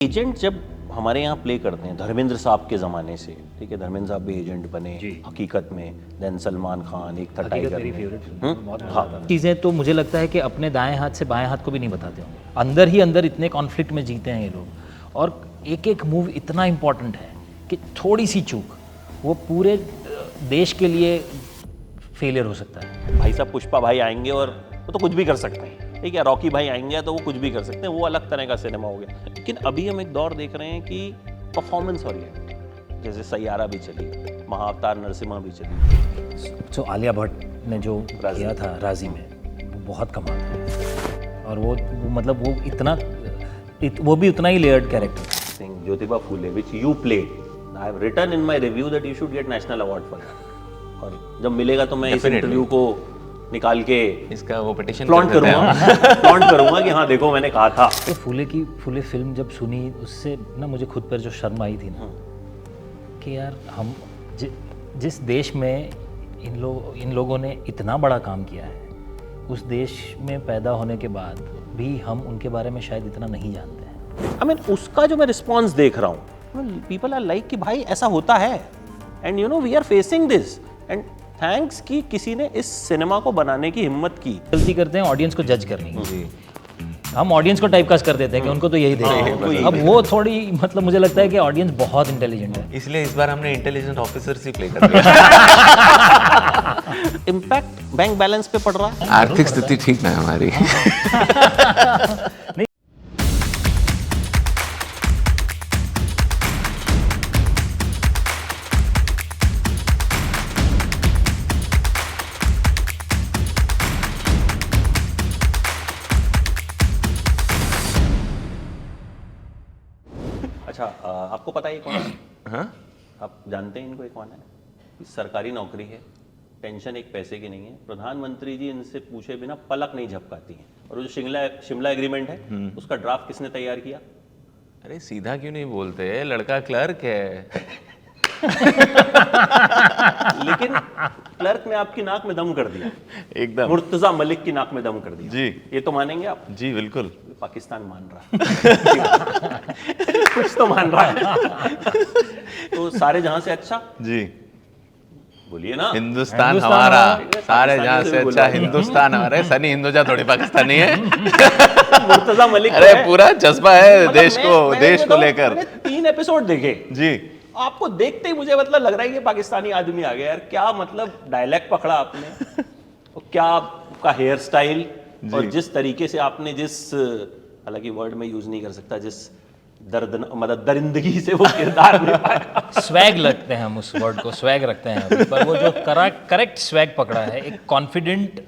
Agent जब हमारे यहाँ प्ले करते हैं धर्मेंद्र साहब के ज़माने से, ठीक है, धर्मेंद्र साहब भी एजेंट बने हकीकत में, देन सलमान खान, एक था टाइगर मेरी में। फेवरेट फिल्म, बहुत मजा हाँ। आता था। चीज़ें तो मुझे लगता है कि अपने दाएं हाथ से बाएं हाथ को भी नहीं बताते होंगे, अंदर ही अंदर इतने कॉन्फ्लिक्ट में जीते हैं ये लोग, और एक एक मूव इतना इम्पोर्टेंट है कि थोड़ी सी चूक वो पूरे देश के लिए फेलियर हो सकता है। भाई साहब पुष्पा भाई आएंगे और वो तो कुछ भी कर सकते हैं, ठीक है, रॉकी भाई आएंगे तो वो कुछ भी कर सकते हैं, वो अलग तरह का सिनेमा हो गया। लेकिन अभी हम एक दौर देख रहे हैं कि परफॉर्मेंस ओरिएंटेड, जैसे सैयारा भी चली, महाअवतार नरसिम्हा भी चली। तो आलिया भट्ट ने जो राजी। किया था राजी में, वो बहुत कमाल था, और वो मतलब वो इतना वो भी उतना ही लेयर्ड कैरेक्टर था। Singh Jyotiba Phule which you played, I have written in my review that you should get national award for that, और जब मिलेगा तो मैं इस इंटरव्यू को निकाल के इसका वो पिटिशन फ्लॉन्ट करूंगा फ्लॉन्ट करूंगा कि हाँ देखो मैंने कहा था। तो फूले फिल्म जब सुनी, उससे ना मुझे खुद पर जो शर्म आई थी ना, कि यार हम जिस देश में इन लोगों ने इतना बड़ा काम किया है, उस देश में पैदा होने के बाद भी हम उनके बारे में शायद इतना नहीं जानते हैं। आई मीन उसका जो मैं रिस्पॉन्स देख रहा हूँ, पीपल आर लाइक कि भाई ऐसा होता है, and you know we are facing this, and thanks कि किसी ने इस सिनेमा को बनाने की हिम्मत की। गलती करते हैं ऑडियंस को जज करने की, हम ऑडियंस को टाइपकास्ट कर देते हैं कि उनको तो यही देखना। अब वो थोड़ी मतलब मुझे लगता है कि ऑडियंस बहुत इंटेलिजेंट है, इसलिए इस बार हमने इंटेलिजेंट ऑफिसर से प्ले कर दिया। इम्पैक्ट बैंक बैलेंस पे पड़ रहा है। आर्थिक स्थिति ठीक ना है हमारी। अच्छा, आपको पता है ये कौन है? हाँ? आप जानते हैं इनको, ये कौन है? सरकारी नौकरी है, पेंशन एक पैसे की नहीं है, प्रधानमंत्री जी इनसे पूछे बिना पलक नहीं झपकाती हैं, और वो जो शिमला एग्रीमेंट है उसका ड्राफ्ट किसने तैयार किया? अरे सीधा क्यों नहीं बोलते, लड़का क्लर्क है। लेकिन क्लर्क ने आपकी नाक में दम कर दिया, एकदम। मुर्तजा मलिक की नाक में दम कर दिया। जी। ये तो मानेंगे आप? जी बिल्कुल। पाकिस्तान मान रहा है कुछ तो मान रहा है। तो सारे जहां से अच्छा, जी बोलिए ना, हिंदुस्तान हमारा, सारे जहां से अच्छा बोला। हिंदुस्तान हमारा। सनी हिंदुजा थोड़ी पाकिस्तानी है। मुर्तजा मलिक अरे है। पूरा जज्बा है मतलब देश को लेकर। मैंने 3 एपिसोड देखे जी। आपको देखते ही मुझे मतलब लग रहा है कि पाकिस्तानी आदमी आ गया यार। क्या मतलब डायलेक्ट पकड़ा आपने, और क्या आपका हेयर स्टाइल, और जिस तरीके से आपने हालांकि वर्ड में यूज नहीं कर सकता, जिस मतलब दरिंदगी से वो किरदार निभाया। स्वैग लगते हैं हम उस वर्ड को, स्वैग रखते हैं अभी, पर वो जो करेक्ट स्वैग पकड़ा है एक कॉन्फिडेंट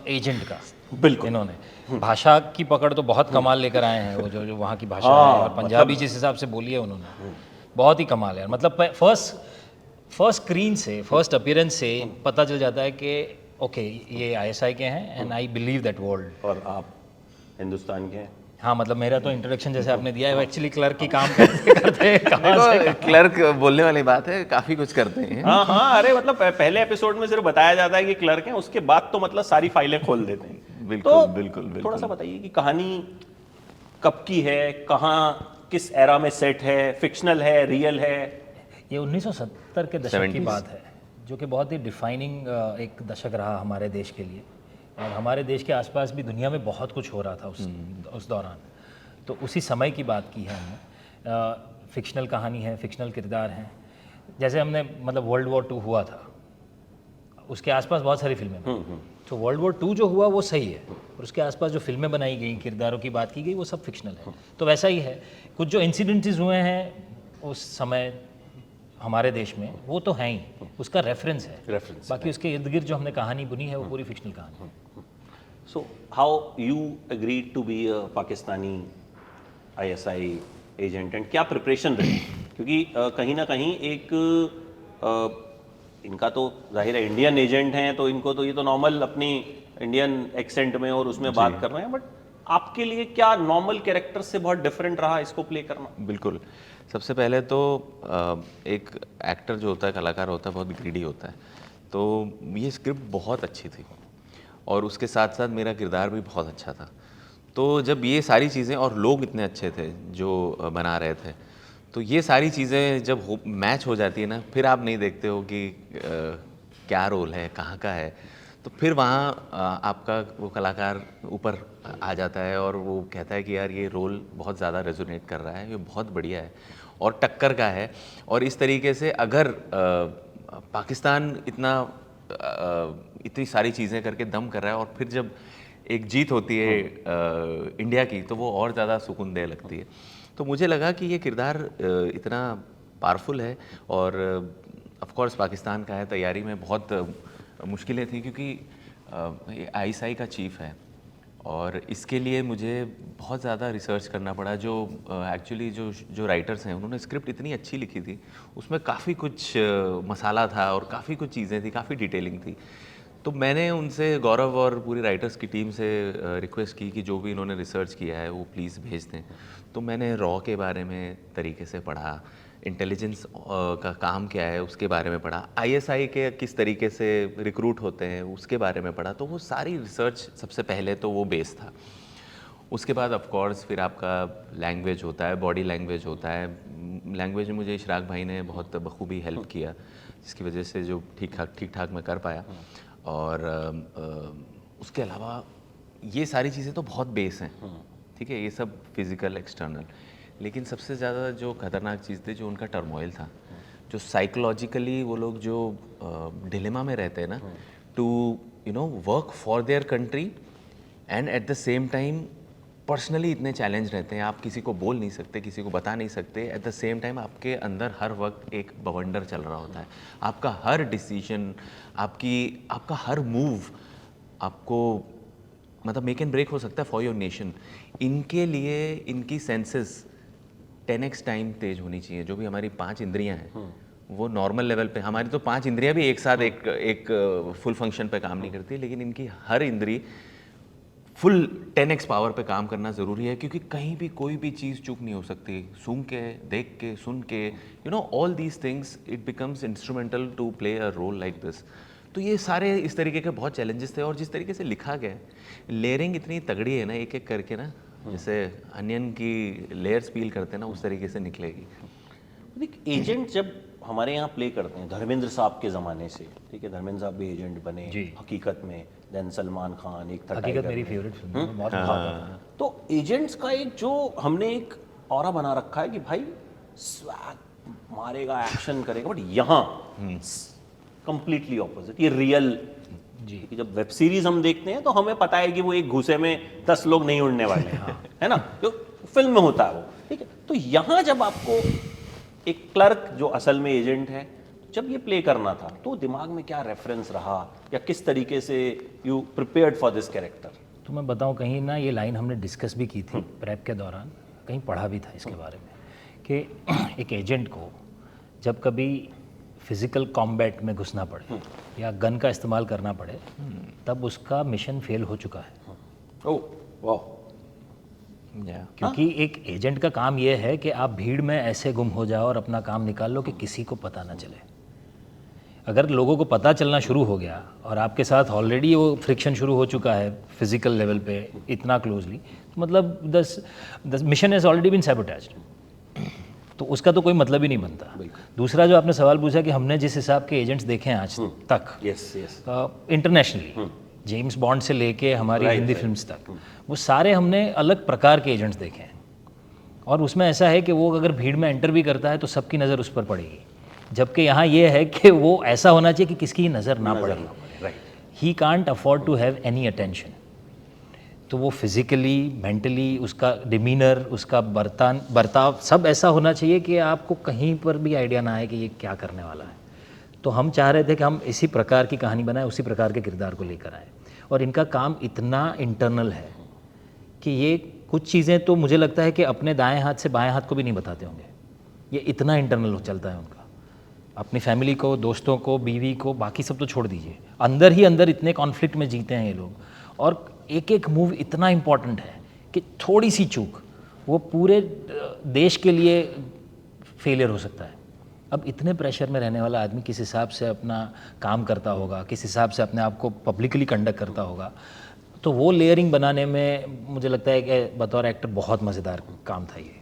एजेंट का। बिल्कुल। इन्होंने भाषा की पकड़ तो बहुत कमाल लेकर आए हैं, वो जो वहाँ की भाषा है, और पंजाबी जिस हिसाब से बोली है उन्होंने, बहुत ही कमाल है। मतलब फर्स्ट स्क्रीन से, फर्स्ट अपीयरेंस से पता चल जाता है कि ओके ये ISI के हैं, and I believe that world. और आप हिंदुस्तान के हैं। हाँ, मतलब मेरा तो इंट्रोडक्शन जैसे आपने दिया है, वो एक्चुअली क्लर्क की काम करते देखो क्लर्क बोलने वाली बात है, काफी कुछ करते हैं। हाँ हाँ, अरे मतलब पहले एपिसोड में सिर्फ बताया जाता है कि क्लर्क हैं, उसके बाद तो मतलब सारी फाइलें खोल देते हैं। बिल्कुल, तो बिल्कुल, बिल्कुल। थोड़ा सा बताइए कि कहानी कब की है, कहाँ, किस एरा में सेट है, फिक्शनल है, रियल है? ये 1970 के दशक की 70s। बात है, जो कि बहुत ही डिफाइनिंग एक दशक रहा हमारे देश के लिए, और हमारे देश के आसपास भी दुनिया में बहुत कुछ हो रहा था उस दौरान। तो उसी समय की बात की है हमने। फिक्शनल कहानी है, फिक्शनल किरदार हैं। जैसे हमने मतलब वर्ल्ड वॉर 2 हुआ था, उसके आसपास बहुत सारी फिल्में बनी। तो वर्ल्ड वॉर 2 जो हुआ वो सही है, और उसके आसपास जो फिल्में बनाई गई, किरदारों की बात की गई, वो सब फिक्शनल है। तो वैसा ही है, कुछ जो इंसिडेंट्स हुए हैं उस समय हमारे देश में, वो तो हैं ही, उसका रेफरेंस है। रेफरेंस। बाकी उसके इर्द गिर्द जो हमने कहानी बुनी है वो पूरी फिक्शनल कहानी है। So how you agreed to be a Pakistani ISI agent, and क्या प्रिपरेशन रही? क्योंकि कहीं ना कहीं एक इनका तो जाहिर है इंडियन एजेंट हैं, तो इनको तो ये तो नॉर्मल अपनी इंडियन एक्सेंट में और उसमें बात कर रहे हैं, बट आपके लिए क्या नॉर्मल कैरेक्टर से बहुत डिफरेंट रहा इसको प्ले करना? बिल्कुल। सबसे पहले तो एक एक्टर जो होता है, कलाकार होता है, बहुत ग्रीडी होता है। तो ये स्क्रिप्ट बहुत अच्छी थी, और उसके साथ साथ मेरा किरदार भी बहुत अच्छा था। तो जब ये सारी चीज़ें और लोग इतने अच्छे थे जो बना रहे थे, तो ये सारी चीज़ें जब मैच हो जाती है ना, फिर आप नहीं देखते हो कि क्या रोल है, कहाँ का है, तो फिर वहाँ आपका वो कलाकार ऊपर आ जाता है और वो कहता है कि यार ये रोल बहुत ज़्यादा रेजोनेट कर रहा है, ये बहुत बढ़िया है और टक्कर का है। और इस तरीके से अगर पाकिस्तान इतनी सारी चीज़ें करके दम कर रहा है और फिर जब एक जीत होती है इंडिया की, तो वो और ज़्यादा सुकूनदेह लगती है। तो मुझे लगा कि ये किरदार इतना पावरफुल है और ऑफ कोर्स पाकिस्तान का है, तैयारी में बहुत मुश्किलें थी क्योंकि आईएसआई का चीफ है और इसके लिए मुझे बहुत ज़्यादा रिसर्च करना पड़ा। जो एक्चुअली जो राइटर्स हैं उन्होंने स्क्रिप्ट इतनी अच्छी लिखी थी, उसमें काफ़ी कुछ मसाला था और काफ़ी कुछ चीज़ें थी, काफ़ी डिटेलिंग थी। तो मैंने उनसे, गौरव और पूरी राइटर्स की टीम से रिक्वेस्ट की कि जो भी इन्होंने रिसर्च किया है वो प्लीज़ भेज दें। तो मैंने रॉ के बारे में तरीके से पढ़ा, इंटेलिजेंस का काम क्या है उसके बारे में पढ़ा, आईएसआई के किस तरीके से रिक्रूट होते हैं उसके बारे में पढ़ा। तो वो सारी रिसर्च सबसे पहले तो वो बेस था। उसके बाद ऑफ कोर्स फिर आपका लैंग्वेज होता है, बॉडी लैंग्वेज होता है। लैंग्वेज में मुझे इशराक भाई ने बहुत बखूबी हेल्प किया, जिसकी वजह से जो ठीक ठाक मैं कर पाया। और उसके अलावा ये सारी चीज़ें तो बहुत बेस हैं, ठीक है, ये सब फिज़िकल एक्सटर्नल। लेकिन सबसे ज़्यादा जो खतरनाक चीज़ थी जो उनका टर्मोइल था, जो साइकोलॉजिकली वो लोग जो डिलेमा में रहते हैं ना, to work for their country and at the same time personally इतने चैलेंज रहते हैं, आप किसी को बोल नहीं सकते, किसी को बता नहीं सकते। एट द सेम टाइम आपके अंदर हर वक्त एक बवंडर चल रहा होता है, आपका हर डिसीजन, आपका हर मूव आपको मतलब मेक एंड ब्रेक हो सकता है फॉर योर नेशन। इनके लिए इनकी सेंसेस 10x टाइम तेज होनी चाहिए। जो भी हमारी 5 इंद्रियां हैं वो नॉर्मल लेवल पे, हमारी तो 5 इंद्रियां भी एक साथ एक फुल फंक्शन पे काम नहीं करती, लेकिन इनकी हर इंद्री फुल 10x पावर पे काम करना ज़रूरी है, क्योंकि कहीं भी कोई भी चीज़ चूक नहीं हो सकती। सूंघ के, देख के, सुन के, all these things, it becomes instrumental to play a role like this. तो ये सारे इस तरीके के बहुत चैलेंजेस थे। और जिस तरीके से लिखा गया, लेयरिंग इतनी तगड़ी है ना, एक एक करके ना, जैसे अनियन की लेयर्स पील करते हैं ना, उस तरीके से निकलेगी। एक एजेंट जब हमारे यहाँ प्ले करते हैं, धर्मेंद्र साहब के ज़माने से, ठीक है, धर्मेंद्र साहब भी एजेंट बने हकीकत में, देन सलमान खान, एक था हकीकत मेरी फेवरेट फिल्म है, बहुत हाँ। तो एजेंट्स का एक जो हमने एक ऑरा बना रखा है कि भाई स्वैग मारेगा, एक्शन करेगा, बट यहाँ कंप्लीटली ऑपोजिट, ये रियल जी। कि जब वेब सीरीज हम देखते हैं तो हमें पता है कि वो एक घूसे में 10 लोग नहीं उड़ने वाले हैं, है ना, जो फिल्म में होता है वो, ठीक है। तो यहाँ जब आपको एक क्लर्क जो असल में एजेंट है, जब ये प्ले करना था, तो दिमाग में क्या रेफरेंस रहा या किस तरीके से you prepared for this character? तो मैं बताऊं, कहीं ना ये लाइन हमने डिस्कस भी की थी प्रेप के दौरान, कहीं पढ़ा भी था इसके बारे में कि एक एजेंट को जब कभी फिजिकल कॉम्बैट में घुसना पड़े या गन का इस्तेमाल करना पड़े, तब उसका मिशन फेल हो चुका है। ओह वाह। क्योंकि एक एजेंट का काम यह है कि आप भीड़ में ऐसे गुम हो जाओ और अपना काम निकाल लो कि किसी को पता ना चले। अगर लोगों को पता चलना शुरू हो गया और आपके साथ ऑलरेडी वो फ्रिक्शन शुरू हो चुका है फिजिकल लेवल पे इतना क्लोजली, तो मतलब the mission has already been sabotaged, तो उसका तो कोई मतलब ही नहीं बनता। दूसरा जो आपने सवाल पूछा कि हमने जिस हिसाब के एजेंट्स देखे हैं आज तक, इंटरनेशनली जेम्स बॉन्ड से लेके हमारी हिंदी फिल्म्स तक, वो सारे हमने अलग प्रकार के एजेंट्स देखे हैं। और उसमें ऐसा है कि वो अगर भीड़ में एंटर भी करता है तो सबकी नज़र उस पर पड़ेगी, जबकि यहाँ ये है कि वो ऐसा होना चाहिए कि किसकी नज़र ना पड़े। He can't afford to have any attention. तो वो फिज़िकली, मेंटली, उसका डिमीनर, उसका बर्ताव सब ऐसा होना चाहिए कि आपको कहीं पर भी आइडिया ना आए कि ये क्या करने वाला है। तो हम चाह रहे थे कि हम इसी प्रकार की कहानी बनाएं, उसी प्रकार के किरदार को लेकर आए। और इनका काम इतना इंटरनल है कि ये कुछ चीज़ें तो मुझे लगता है कि अपने दाएं हाथ से बाएं हाथ को भी नहीं बताते होंगे, ये इतना इंटरनल चलता है उनका। अपनी फैमिली को, दोस्तों को, बीवी को, बाकी सब तो छोड़ दीजिए, अंदर ही अंदर इतने कॉन्फ्लिक्ट में जीते हैं ये लोग। और एक एक मूव इतना इम्पॉर्टेंट है कि थोड़ी सी चूक वो पूरे देश के लिए फेलियर हो सकता है। अब इतने प्रेशर में रहने वाला आदमी किस हिसाब से अपना काम करता होगा, किस हिसाब से अपने आप को पब्लिकली कंडक्ट करता होगा, तो वो लेयरिंग बनाने में मुझे लगता है कि बतौर एक्टर बहुत मज़ेदार काम था ये।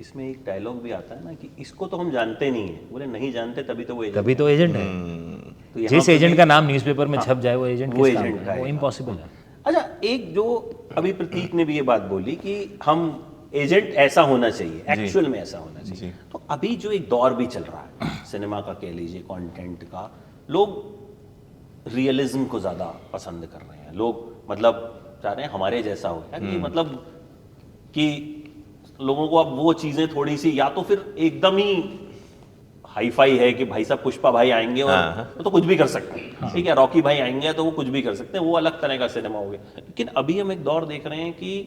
इसमें एक डायलॉग भी आता है ना कि इसको तो हम जानते नहीं है, बोले नहीं जानते तभी तो वो एजेंट तभी तो एजेंट है। तो यहाँ जिस पे एजेंट भी- का नाम न्यूज़पेपर में छप जाए वो एजेंट वो किस काम एजेंट का का है? वो है। इम्पॉसिबल है। अच्छा, एक जो अभी प्रतीक ने भी ये बात बोली कि हम एजेंट ऐसा होना चाहिए, एक्चुअल में ऐसा होना चाहिए। तो अभी जो एक दौर भी चल रहा है सिनेमा का, कह लीजिए कंटेंट का, लोग रियलिज्म को ज़्यादा पसंद कर रहे हैं। लोग मतलब चाह रहे हैं हमारे जैसा हो यार, कि मतलब कि लोगों को अब वो चीज़ें थोड़ी सी, या तो फिर एकदम ही हाई फाई है कि भाई साहब पुष्पा भाई आएंगे और वो तो कुछ भी कर सकते हैं, ठीक है, रॉकी भाई आएंगे तो वो कुछ भी कर सकते हैं, वो अलग तरह का सिनेमा हो गया। लेकिन अभी हम एक दौर देख रहे हैं कि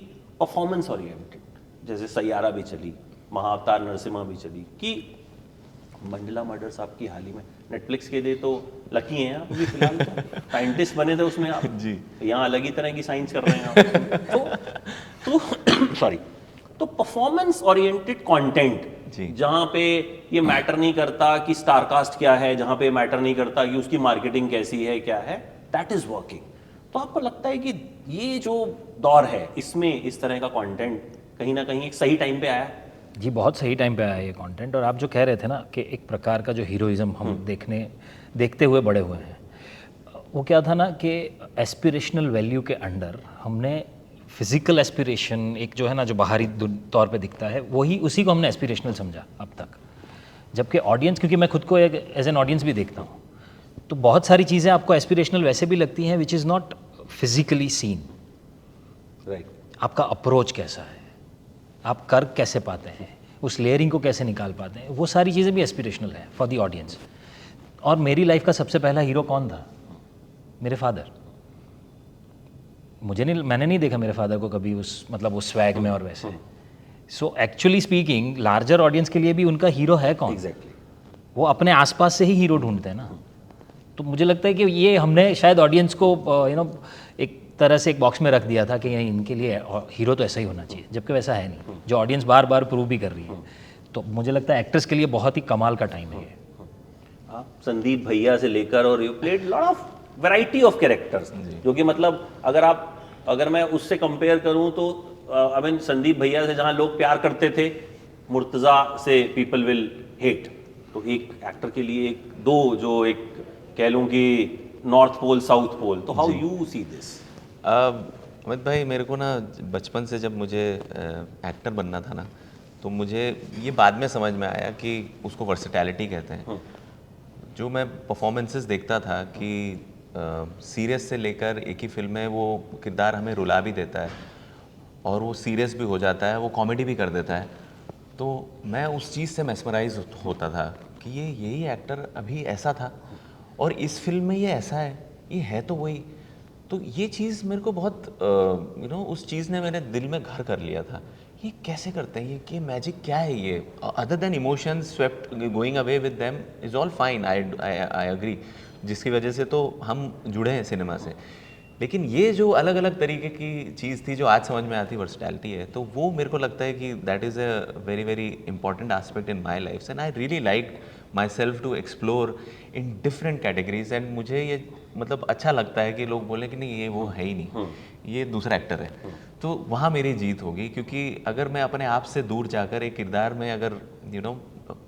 परफॉर्मेंस ओरिएंटेड, जैसे सैयारा भी चली, महाअवतार नरसिम्हा भी चली, कि मंडला मर्डर्स आपकी हाल ही में नेटफ्लिक्स के लिए तो लकी हैं आप, अभी फिलहाल तो साइंटिस्ट बने थे उसमें आप जी, यहाँ अलग ही तरह की साइंस कर रहे हैं आप। तो सॉरी, तो परफॉर्मेंस ओरिएंटेड कंटेंट जहां पे ये मैटर नहीं करता कि स्टारकास्ट क्या है, जहां पे मैटर नहीं करता कि उसकी मार्केटिंग कैसी है, क्या है, दैट इज वर्किंग। तो आपको लगता है कि ये जो दौर है इसमें इस तरह का कंटेंट कहीं ना कहीं एक सही टाइम पे आया है? जी बहुत सही टाइम पे आया ये कंटेंट। और आप जो कह रहे थे ना कि एक प्रकार का जो हीरोइज्म हम देखते हुए बड़े हुए हैं, वो क्या था ना कि एस्पिरेशनल वैल्यू के अंडर हमने फिजिकल एस्पिरेशन, एक जो है ना जो बाहरी तौर पे दिखता है, वही उसी को हमने एस्पिरेशनल समझा अब तक। जबकि ऑडियंस, क्योंकि मैं खुद को एक एज एन ऑडियंस भी देखता हूँ, तो बहुत सारी चीज़ें आपको एस्पिरेशनल वैसे भी लगती हैं which is not physically seen. Right, आपका अप्रोच कैसा है, आप कर कैसे पाते हैं, उस लेयरिंग को कैसे निकाल पाते हैं, वो सारी चीज़ें भी एस्पिरेशनल हैं फॉर द ऑडियंस। और मेरी लाइफ का सबसे पहला हीरो कौन था? मेरे फादर। मैंने नहीं देखा मेरे फादर को कभी उस मतलब उस स्वैग में और वैसे। So actually speaking larger audience के लिए भी उनका हीरो है कौन? एग्जैक्टली। वो अपने आसपास से ही हीरो ढूंढते हैं ना। तो मुझे लगता है कि ये हमने शायद ऑडियंस को एक तरह से एक बॉक्स में रख दिया था कि इनके लिए हीरो तो ऐसा ही होना चाहिए, जबकि वैसा है नहीं, जो ऑडियंस बार बार प्रूव भी कर रही है। तो मुझे लगता है एक्टर्स के लिए बहुत ही कमाल का टाइम है ये। आप संदीप भैया से लेकर, और you played lot of variety of characters, जो कि मतलब अगर मैं उससे कंपेयर करूं तो आई मीन संदीप भैया से जहां लोग प्यार करते थे, मुर्तज़ा से पीपल विल हेट। तो एक एक्टर के लिए एक दो जो एक कह लूं कि नॉर्थ पोल साउथ पोल, तो how you see this? Amit भाई, मेरे को ना बचपन से जब मुझे एक्टर बनना था ना, तो मुझे ये बाद में समझ में आया कि उसको वर्सेटैलिटी कहते हैं। जो मैं परफॉर्मेंसेस देखता था कि सीरियस से लेकर एक ही फिल्म में वो किरदार हमें रुला भी देता है और वो सीरियस भी हो जाता है, वो कॉमेडी भी कर देता है, तो मैं उस चीज़ से मेस्मराइज होता था कि ये यही एक्टर अभी ऐसा था और इस फिल्म में ये ऐसा है, ये है तो वही। तो ये चीज़ मेरे को बहुत उस चीज़ ने मेरे दिल में घर कर लिया था। ये कैसे करते हैं, ये मैजिक क्या है ये, other than emotions swept going away with them is all fine, I agree, जिसकी वजह से तो हम जुड़े हैं सिनेमा से। लेकिन ये जो अलग अलग तरीके की चीज़ थी जो आज समझ में आती वर्सटैलिटी है, तो वो मेरे को लगता है कि that is a very very important aspect in my life and I really like myself to explore in different categories. And मुझे ये मतलब अच्छा लगता है कि लोग बोले कि नहीं ये वो है ही नहीं, ये दूसरा एक्टर है। तो वहाँ मेरी जीत होगी, क्योंकि अगर मैं अपने आप से दूर जाकर एक किरदार में अगर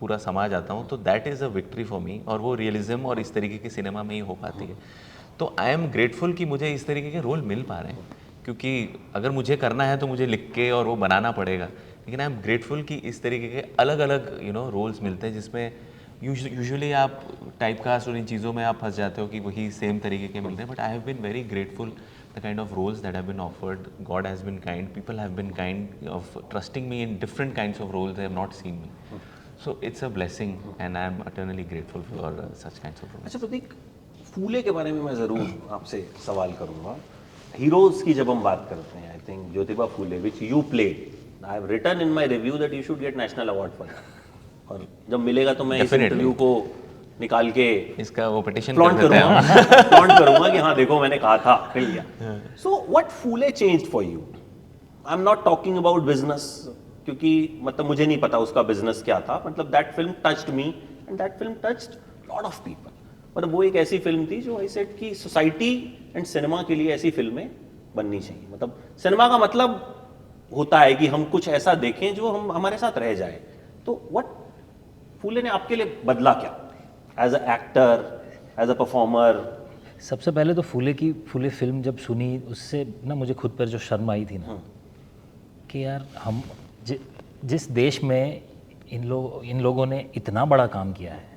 पूरा समा जाता हूँ तो that is a victory for me, और वो रियलिज्म और इस तरीके की सिनेमा में ही हो पाती है। तो आई एम ग्रेटफुल कि मुझे इस तरीके के रोल मिल पा रहे हैं, क्योंकि अगर मुझे करना है तो मुझे लिख के और वो बनाना पड़ेगा। लेकिन आई एम ग्रेटफुल कि इस तरीके के अलग अलग रोल्स मिलते हैं, जिसमें यूजुअली आप टाइपकास्ट और इन चीज़ों में आप फंस जाते हो कि वही सेम तरीके के मिलते हैं। But I have been very grateful the kind of roles that have been offered. God has been kind, people have been kind of trusting me in different kinds of roles they have not seen me. So it's a blessing and I am eternally grateful for such kinds of roles. अच्छा प्रतीक, फूले के बारे में मैं ज़रूर आपसे सवाल करूँगा। Heroes की जब हम बात करते हैं, I think Jyotiba Phule which you played, I have written in my review that you should get national award for that. और जब मिलेगा तो मैं इस इंटरव्यू को निकाल के इसका वो पिटिशन फ्लॉन्ट करूंगा कि हाँ देखो मैंने कहा था, मिल गया। So what Phule changed for you? I am not talking about business, क्योंकि मतलब मुझे नहीं पता उसका बिजनेस क्या था, मतलब that film touched me and that film touched lot of people. मतलब वो एक ऐसी फिल्म थी जो आई सेड कि सोसाइटी एंड सिनेमा के लिए ऐसी फिल्में बननी चाहिए? मतलब सिनेमा का मतलब होता है कि हम कुछ ऐसा देखें जो हम हमारे साथ रह जाए। तो व्हाट फूले ने आपके लिए बदला क्या, as a actor, as a performer? सबसे पहले तो फूले फिल्म जब सुनी, उससे ना मुझे खुद पर जो शर्म आई थी ना, कि यार हम जिस देश में इन लोगों ने इतना बड़ा काम किया है,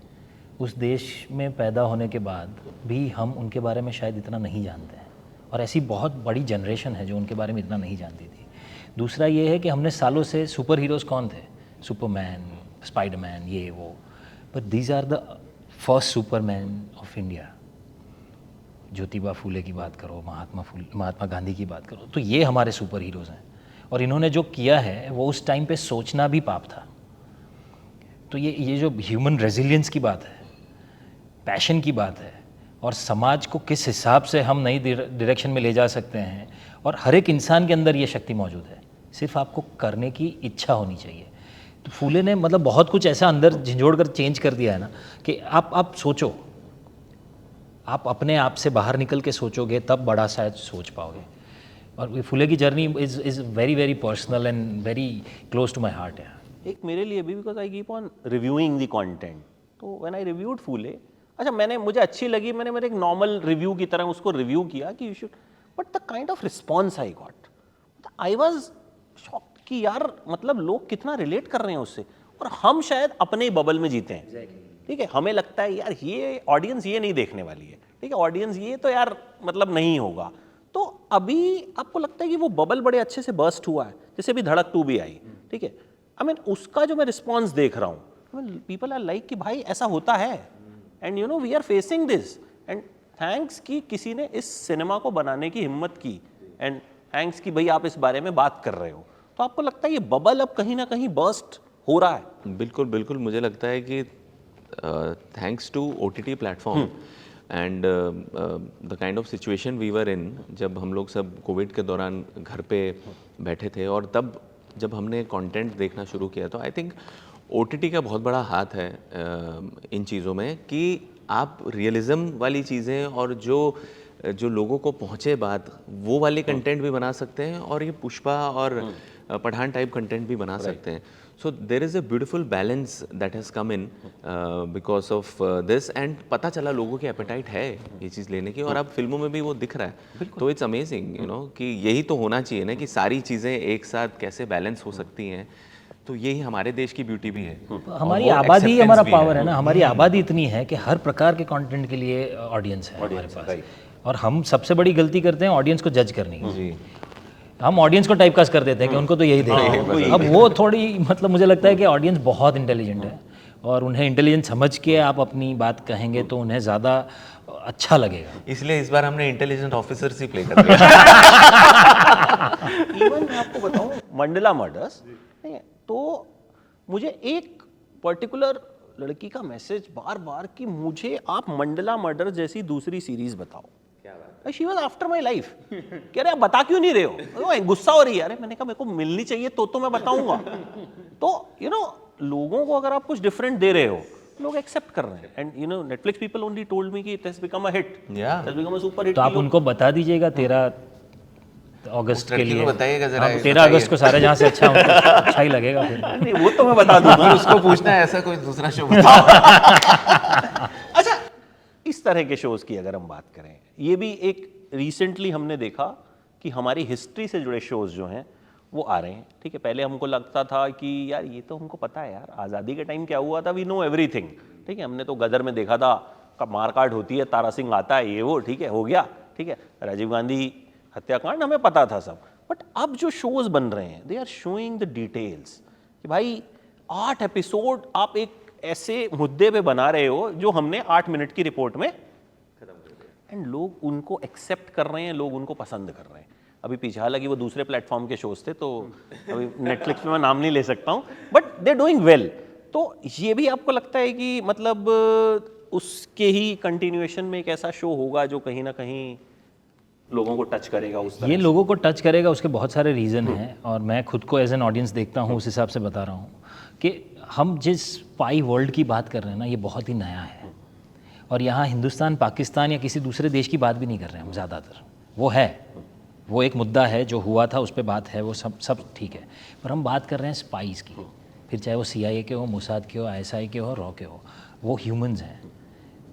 उस देश में पैदा होने के बाद भी हम उनके बारे में शायद इतना नहीं जानते हैं, और ऐसी बहुत बड़ी जनरेशन है जो उनके बारे में इतना नहीं जानती थी। दूसरा ये है कि हमने सालों से सुपर हीरोज़ कौन थे, सुपरमैन, स्पाइडरमैन, ये वो, but these are the first superman of India. Jyotiba Phule की बात करो, महात्मा गांधी की बात करो, तो ये हमारे सुपर हीरोज़ हैं, और इन्होंने जो किया है वो उस टाइम पे सोचना भी पाप था। तो ये जो ह्यूमन रेजिलियंस की बात है, पैशन की बात है, और समाज को किस हिसाब से हम नई डायरेक्शन में ले जा सकते हैं, और हर एक इंसान के अंदर ये शक्ति मौजूद है, सिर्फ आपको करने की इच्छा होनी चाहिए। तो फूले ने मतलब बहुत कुछ ऐसा अंदर झिंझोड़ कर चेंज कर दिया है ना, कि आप सोचो, आप अपने आप से बाहर निकल के सोचोगे तब बड़ा शायद सोच पाओगे। और फूले की journey is very very personal and very close to my heart है। एक मेरे लिए भी, because I keep on reviewing the content, तो व्हेन आई रिव्यूड फूले, अच्छा मुझे अच्छी लगी, मैंने मेरे एक नॉर्मल रिव्यू की तरह उसको रिव्यू किया कि you should, but the kind of response I got, I was shocked कि यार मतलब लोग कितना रिलेट कर रहे हैं उससे, और हम शायद अपने ही बबल में जीते हैं। ठीक है, हमें लगता है यार ये ऑडियंस ये नहीं देखने वाली है, ठीक है, ऑडियंस ये तो यार मतलब नहीं होगा। तो अभी आपको लगता है कि वो बबल बड़े अच्छे से बर्स्ट हुआ है, जैसे भी धड़क 2 भी आई, ठीक है, आई मीन उसका जो मैं रिस्पॉन्स देख रहा हूँ, पीपल आर लाइक कि भाई ऐसा होता है, and you know we are facing this, and thanks कि किसी ने इस सिनेमा को बनाने की हिम्मत की, एंड थैंक्स कि भाई आप इस बारे में बात कर रहे हो। तो आपको लगता है ये बबल अब कहीं ना कहीं बर्स्ट हो रहा है? बिल्कुल बिल्कुल, मुझे लगता है कि thanks to OTT platform and the kind of situation we were in, जब हम लोग सब कोविड के दौरान घर पे बैठे थे, और तब जब हमने कंटेंट देखना शुरू किया, तो आई थिंक OTT का बहुत बड़ा हाथ है इन चीज़ों में, कि आप रियलिज़म वाली चीज़ें और जो लोगों को पहुँचे बात, वो वाले कंटेंट भी बना सकते हैं, और ये पुष्पा और पठान टाइप कंटेंट भी बना सकते हैं। So there is a beautiful balance that has come in because of this, and पता चला लोगों की एपेटाइट है ये चीज़ लेने की, और अब फिल्मों में भी वो दिख रहा है। तो इट्स अमेजिंग, यू नो, कि यही तो होना चाहिए ना, कि सारी चीज़ें एक साथ कैसे बैलेंस हो सकती हैं। तो यही हमारे देश की ब्यूटी भी है। हमारी आबादी ही हमारा पावर है ना, हमारी आबादी इतनी है कि हर प्रकार के कंटेंट के लिए ऑडियंस है हमारे पास, और हम सबसे बड़ी गलती करते हैं ऑडियंस को जज करने की। हम ऑडियंस को टाइपकास्ट कर देते हैं कि उनको तो यही देखना। अब वो थोड़ी मतलब मुझे लगता है कि ऑडियंस बहुत इंटेलिजेंट है, और उन्हें इंटेलिजेंट समझ के आप अपनी बात कहेंगे तो उन्हें ज़्यादा अच्छा लगेगा। इसलिए इस बार हमने इंटेलिजेंट ऑफिसर ही प्ले कर दिया। इवन मैं आपको बताऊं, मंडला मर्डर्स, तो मुझे एक पर्टिकुलर लड़की का मैसेज बार बार कि मुझे आप मंडला मर्डर जैसी दूसरी सीरीज बताओ। She was after my life, कह रहे आप बता क्यों नहीं रहे हो, गुस्सा हो रही है। अरे मैंने कहा मेरे को मिलनी चाहिए तो मैं बताऊंगा। तो यू नो लोगों को अगर आप कुछ डिफरेंट दे रहे हो, लोग एक्सेप्ट कर रहे हैं, and you know Netflix people only told me कि it has become a hit, it has become a super hit. तो आप उनको बता दीजिएगा 13 अगस्त के लिए, बताइएगा जरा, 13 अगस्त को सारे जहाँ से अच्छा अच्छा ही लगेगा फिर। नहीं वो तो मैं बता दूंगा। उसको पूछना है ऐसा कोई दूसरा शो बताओ। अच्छा, इस तरह के शोज की अगर हम बात करें, ये भी एक रिसेंटली हमने देखा कि हमारी हिस्ट्री से जुड़े शोज जो हैं वो आ रहे हैं। ठीक है, पहले हमको लगता था कि यार ये तो हमको पता है यार, आज़ादी के टाइम क्या हुआ था, वी नो एवरीथिंग। ठीक है, हमने तो गदर में देखा था, मारकाट होती है, तारा सिंह आता है, ये वो, ठीक है, हो गया। ठीक है, राजीव गांधी हत्याकांड हमें पता था सब। बट अब जो शोज बन रहे हैं, they are showing the details कि भाई 8 एपिसोड आप एक ऐसे मुद्दे पे बना रहे हो जो हमने 8 मिनट की रिपोर्ट में खत्म कर दिया, एंड लोग उनको एक्सेप्ट कर रहे हैं, लोग उनको पसंद कर रहे हैं। अभी पीछे हालांकि वो दूसरे प्लेटफॉर्म के शोज थे, तो अभी नेटफ्लिक्स में मैं नाम नहीं ले सकता हूँ, बट दे डूइंग वेल। तो ये भी आपको लगता है कि मतलब उसके ही कंटिन्यूएशन में एक ऐसा शो होगा जो कहीं ना कहीं लोगों को टच करेगा उस तरह ये लोगों को टच करेगा, उसके बहुत सारे रीज़न हैं, और मैं खुद को एज एन ऑडियंस देखता हूँ, उस हिसाब से बता रहा हूँ कि हम जिस पाई वर्ल्ड की बात कर रहे हैं ना, ये बहुत ही नया है, और यहाँ हिंदुस्तान, पाकिस्तान या किसी दूसरे देश की बात भी नहीं कर रहे हैं हम ज़्यादातर, वो है वो एक मुद्दा है जो हुआ था, उस पर बात है, वो सब ठीक है। पर हम बात कर रहे हैं स्पाइस की, फिर चाहे वो CIA के हो, मोसाद के हो, ISI के हो, रॉ के हो, वो ह्यूमंस हैं।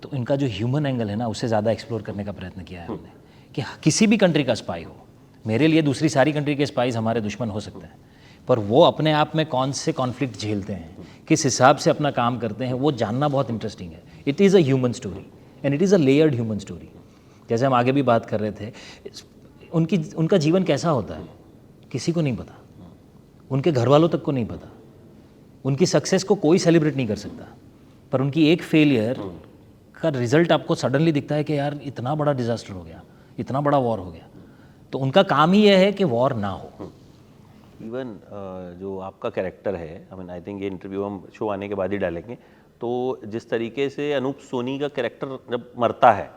तो इनका जो ह्यूमन एंगल है ना, उससे ज़्यादा एक्सप्लोर करने का प्रयत्न किया है हमने, कि किसी भी कंट्री का स्पाई हो, मेरे लिए दूसरी सारी कंट्री के स्पाइस हमारे दुश्मन हो सकते हैं, पर वो अपने आप में कौन से कॉन्फ्लिक्ट झेलते हैं, किस हिसाब से अपना काम करते हैं, वो जानना बहुत इंटरेस्टिंग है। It is a human story and it is a layered human story. जैसे हम आगे भी बात कर रहे थे, उनका जीवन कैसा होता है किसी को नहीं पता, उनके घर वालों तक को नहीं पता, उनकी सक्सेस को कोई सेलिब्रेट नहीं कर सकता, पर उनकी एक फेलियर का रिजल्ट आपको सडनली दिखता है कि यार इतना बड़ा डिजास्टर हो गया, इतना बड़ा वॉर हो गया। तो उनका काम ही यह है कि वॉर ना हो। इवन जो आपका कैरेक्टर है, आई थिंक ये इंटरव्यू हम शो आने के बाद ही डालेंगे, तो जिस तरीके से अनूप सोनी का कैरेक्टर जब मरता है,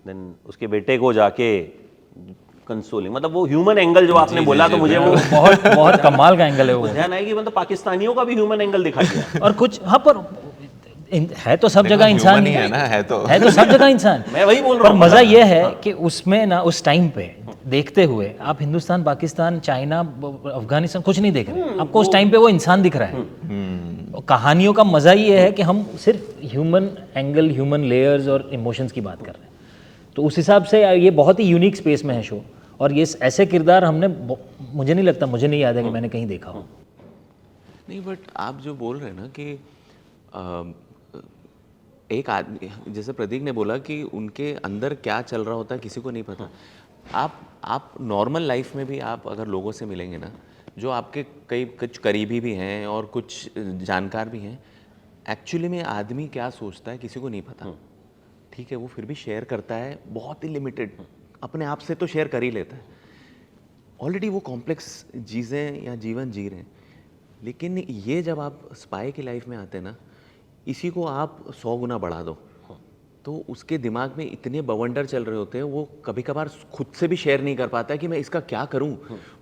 देन उसके बेटे को जाके कंसोलिंग, मतलब वो ह्यूमन एंगल जो आपने बोला, तो मुझे वो बहुत बहुत कमाल का एंगल है वो। ध्यान आया कि मतलब पाकिस्तानियों का भी ह्यूमन एंगल दिखा दिया। और कुछ हाँ, पर है तो सब जगह इंसान ही है ना, है तो सब जगह इंसान। मैं वही बोल रहा पर हूँ। मज़ा ये है कि उसमें ना, उस टाइम पे देखते हुए आप हिंदुस्तान, पाकिस्तान, चाइना, अफगानिस्तान कुछ नहीं देख रहे, आपको उस टाइम पे वो इंसान दिख रहा है। और कहानियों का मज़ा ये है कि हम सिर्फ ह्यूमन एंगल, ह्यूमन लेयर्स और इमोशंस की बात कर रहे हैं। तो उस हिसाब से ये बहुत ही यूनिक स्पेस में है शो। और ये ऐसे किरदार हमने, मुझे नहीं लगता, मुझे नहीं याद है कि मैंने कहीं देखा हो। नहीं, बट आप जो बोल रहे हैं ना कि एक आदमी, जैसे प्रतीक ने बोला कि उनके अंदर क्या चल रहा होता है किसी को नहीं पता। आप नॉर्मल लाइफ में भी आप अगर लोगों से मिलेंगे ना, जो आपके कुछ करीबी भी हैं और कुछ जानकार भी हैं, एक्चुअली में आदमी क्या सोचता है किसी को नहीं पता। ठीक है, वो फिर भी शेयर करता है, बहुत ही लिमिटेड, अपने आप से तो शेयर कर ही लेता है। ऑलरेडी वो कॉम्प्लेक्स चीज़ें या जीवन जी रहे हैं। लेकिन ये जब आप स्पाई की लाइफ में आते हैं ना, इसी को आप 100 गुना बढ़ा दो, तो उसके दिमाग में इतने बवंडर चल रहे होते हैं, वो कभी कभार खुद से भी शेयर नहीं कर पाता है कि मैं इसका क्या करूं।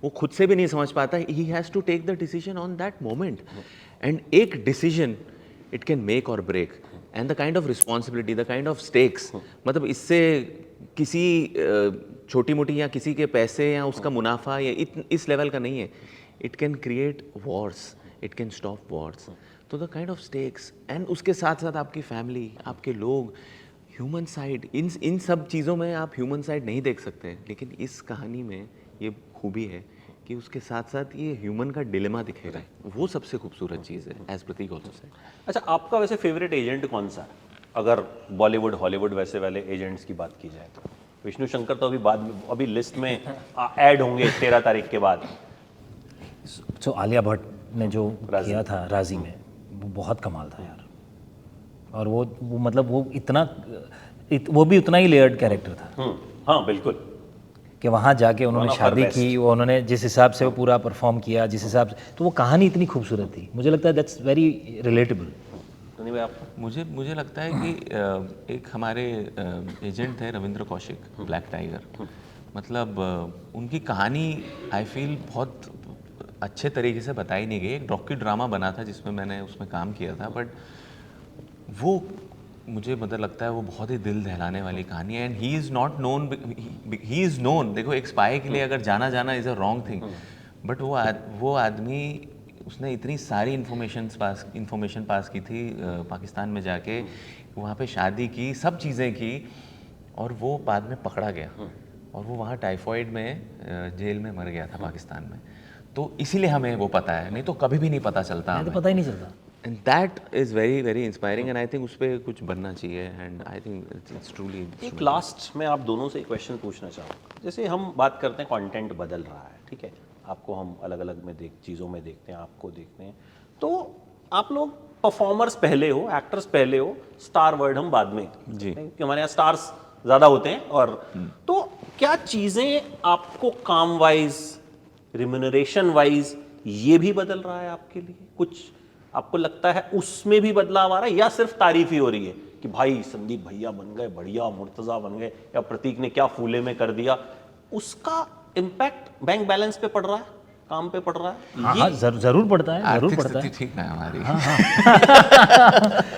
वो खुद से भी नहीं समझ पाता। He has to take the decision on that moment, and एक decision it can make or break, and the kind of responsibility, the kind of stakes, मतलब इससे किसी छोटी मोटी या किसी के पैसे या उसका मुनाफा या इस लेवल का नहीं है। It can create wars, it can stop wars. तो the kind of stakes, and उसके साथ साथ आपकी फैमिली, आपके लोग, ह्यूमन साइड, इन सब चीज़ों में आप ह्यूमन साइड नहीं देख सकते। लेकिन इस कहानी में ये खूबी है कि उसके साथ साथ ये ह्यूमन का डिलेमा दिखेगा, वो सबसे खूबसूरत चीज़ है, एज प्रतीक ऑल्सो सेड। अच्छा, आपका वैसे फेवरेट एजेंट कौन सा है, अगर बॉलीवुड हॉलीवुड वैसे वाले एजेंट्स की बात की जाए तो? विष्णु शंकर तो अभी बाद में, अभी लिस्ट में ऐड होंगे 13 तारीख के बाद। तो आलिया भट्ट ने जो किया था राजी में, वो बहुत कमाल था यार। और वो मतलब वो वो भी उतना ही लेयर्ड कैरेक्टर था। हाँ बिल्कुल, कि वहाँ जाके उन्होंने शादी की, वो उन्होंने जिस हिसाब से वो पूरा परफॉर्म किया, जिस हिसाब से, तो वो कहानी इतनी खूबसूरत थी। मुझे लगता है दैट्स वेरी रिलेटेबल। मुझे लगता है कि एक हमारे एजेंट थे रविंद्र कौशिक, ब्लैक टाइगर, मतलब उनकी कहानी आई फील बहुत अच्छे तरीके से बताई नहीं गई। एक डॉक्यू ड्रामा बना था जिसमें मैंने उसमें काम किया था, बट वो मुझे मतलब लगता है वो बहुत ही दिल दहलाने वाली कहानी है। And he is not known, he is known. देखो, एक स्पाई के लिए अगर जाना is a wrong thing, but वो आदमी, उसने इतनी सारी इन्फॉर्मेशन पास की थी पाकिस्तान में जाके, वहाँ पे शादी की, सब चीज़ें की, और वो बाद में पकड़ा गया और वो वहाँ टाइफॉइड में जेल में मर गया था पाकिस्तान में। तो इसीलिए हमें वो पता है, नहीं तो कभी भी नहीं पता चलता हमें। तो पता ही नहीं चलता। And that is very very inspiring, and I think उस पर कुछ बनना चाहिए, and I think it's truly. एक लास्ट मैं आप दोनों से एक क्वेश्चन पूछना चाहूँगा। जैसे हम बात करते हैं कंटेंट बदल रहा है, ठीक है, आपको हम अलग अलग में चीज़ों में देखते हैं, आपको देखते हैं, तो आप लोग परफॉर्मर्स पहले हो, एक्टर्स पहले हो, स्टार वर्ड हम बाद में जी, क्योंकि हमारे यहाँ स्टार्स ज़्यादा होते हैं। और तो क्या चीज़ें आपको काम वाइज, रिम्यूनरेशन वाइज ये भी बदल रहा है आपके लिए? कुछ आपको लगता है उसमें भी बदलाव आ रहा है, या सिर्फ तारीफ ही हो रही है कि भाई संदीप भैया बन गए बढ़िया, मुर्तज़ा बन गए, या प्रतीक ने क्या फूले में कर दिया, उसका इम्पैक्ट बैंक बैलेंस पे पड़ रहा है, काम पे पड़ रहा है? हाँ, जरूर पड़ता है, जरूर पड़ता है। ठीक है हमारी।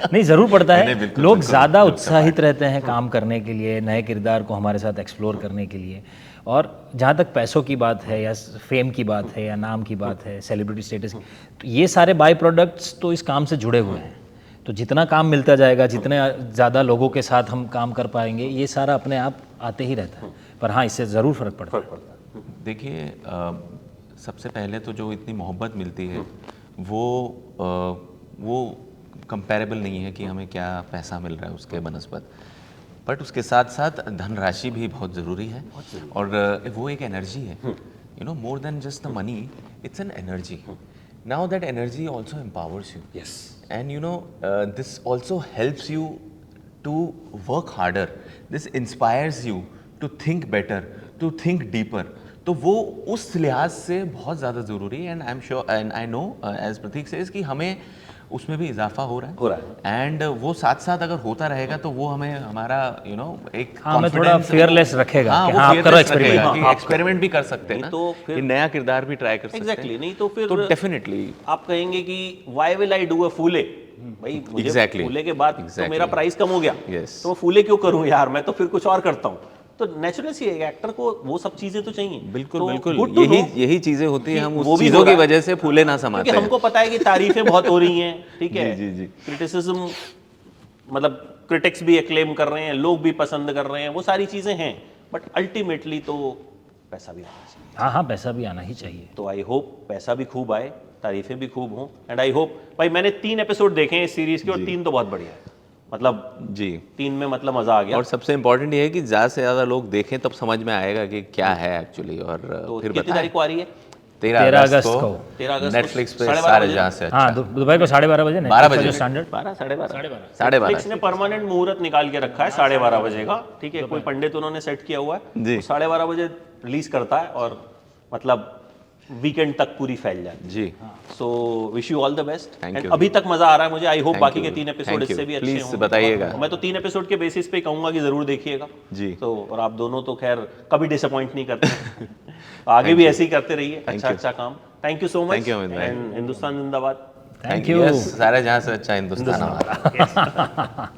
नहीं, जरूर पड़ता है। लोग ज़्यादा उत्साहित रहते हैं काम करने के लिए, नए किरदार को हमारे साथ एक्सप्लोर करने के लिए। और जहाँ तक पैसों की बात है या फेम की बात है या नाम की बात है, सेलिब्रिटी स्टेटस की, तो ये सारे बाई प्रोडक्ट्स तो इस काम से जुड़े हुए हैं। तो जितना काम मिलता जाएगा, जितने ज़्यादा लोगों के साथ हम काम कर पाएंगे, ये सारा अपने आप आते ही रहता है। पर हाँ, इससे ज़रूर फ़र्क पड़ता है। देखिए सबसे पहले तो जो इतनी मोहब्बत मिलती है वो कंपैरेबल नहीं है कि हमें क्या पैसा मिल रहा है उसके बनस्पत, बट उसके साथ साथ धनराशि भी बहुत ज़रूरी है। और वो एक एनर्जी है, you know, more than just the money, it's an energy. Now that energy also empowers you, yes, and you know this also helps you to work harder, this inspires you to think better, to think deeper। तो वो उस लिहाज से बहुत ज़्यादा ज़रूरी है। And I am sure and I know as Prateek says कि हमें उसमें भी इजाफा हो रहा है एंड वो साथ साथ अगर होता रहेगा तो वो हमें हमारा यू नो एक हमें थोड़ा fearless रखेगा हाँ, कि वो हाँ, आप करो fearless experiment। रखेगा कि एक्सपेरिमेंट भी कर सकते हैं ना, तो फिर कि नया किरदार भी ट्राई कर सकते हैं। एग्जैक्टली, नहीं तो फिर तो डेफिनेटली आप कहेंगे कि why will I do a Phule, भाई मुझे Exactly. फूले के बाद तो Exactly. मेरा प्राइस कम हो गया, Yes. तो मैं फूले क्यों करूं यार, मैं तो फिर कुछ और करता हूं। तो नेचुरली सी एक एक्टर को वो सब चीजें तो चाहिए। बिल्कुल तो बिल्कुल good to know यही चीजें होती हैं, कि हम वो उस भी चीज़ों हो की रहा है। वजह से फूले ना समाते क्योंकि हैं। हमको पता है कि तारीफें बहुत हो रही हैं, ठीक है, जी, जी। क्रिटिसिज्म मतलब क्रिटिक्स भी एक्लेम कर रहे हैं, लोग भी पसंद कर रहे हैं, वो सारी चीजें हैं, बट अल्टीमेटली तो पैसा भी आना चाहिए। हाँ हाँ, पैसा भी आना ही चाहिए। तो आई होप पैसा भी खूब आए, तारीफें भी खूब हों, एंड आई होप भाई, मैंने 3 एपिसोड देखे हैं इस सीरीज के और 3 तो बहुत बढ़िया है, मतलब जी। 3 में मतलब मजा आ गया। और सबसे इम्पोर्टेंट ये है कि ज़्यादा से ज़्यादा लोग देखें तब समझ में आएगा कि क्या है एक्चुअली। और तो फिर कितनी तारीख को आ रही है? 13 अगस्त को 13 अगस्त को नेटफ्लिक्स पे 12:30 सारे बजे। जहाँ से हाँ, दोपहर को 12:30 बजे 12 बजे। स्टैंडर्ड 12 साढ़े 12:30 नेटफ्लिक्स ने परमानेंट मुहूर्त निकाल के रखा है 12:30 बजे का, ठीक है, कोई पंडित उन्होंने सेट किया हुआ है, जी। 12:30 बजे रिलीज करता है और मतलब वीकेंड तक पूरी फैल जाए। जी। So wish you all the best. Thank and you. अभी तक मजा आ रहा है मुझे, आई होप Thank बाकी you. के 3 एपिसोड Thank इससे you. भी अच्छे Please हों। बताइएगा। मैं तो 3 एपिसोड के बेसिस पे कहूंगा कि जरूर देखिएगा जी। तो, और आप दोनों तो खैर कभी डिसअपॉइंट नहीं करते आगे भी ऐसे ही करते रहिए, अच्छा you. अच्छा काम। Thank you so much Thank you, Amit भाई। एंड हिंदुस्तान जिंदाबाद। Thank you. सारे जहाँ से अच्छा हिंदुस्तान हमारा।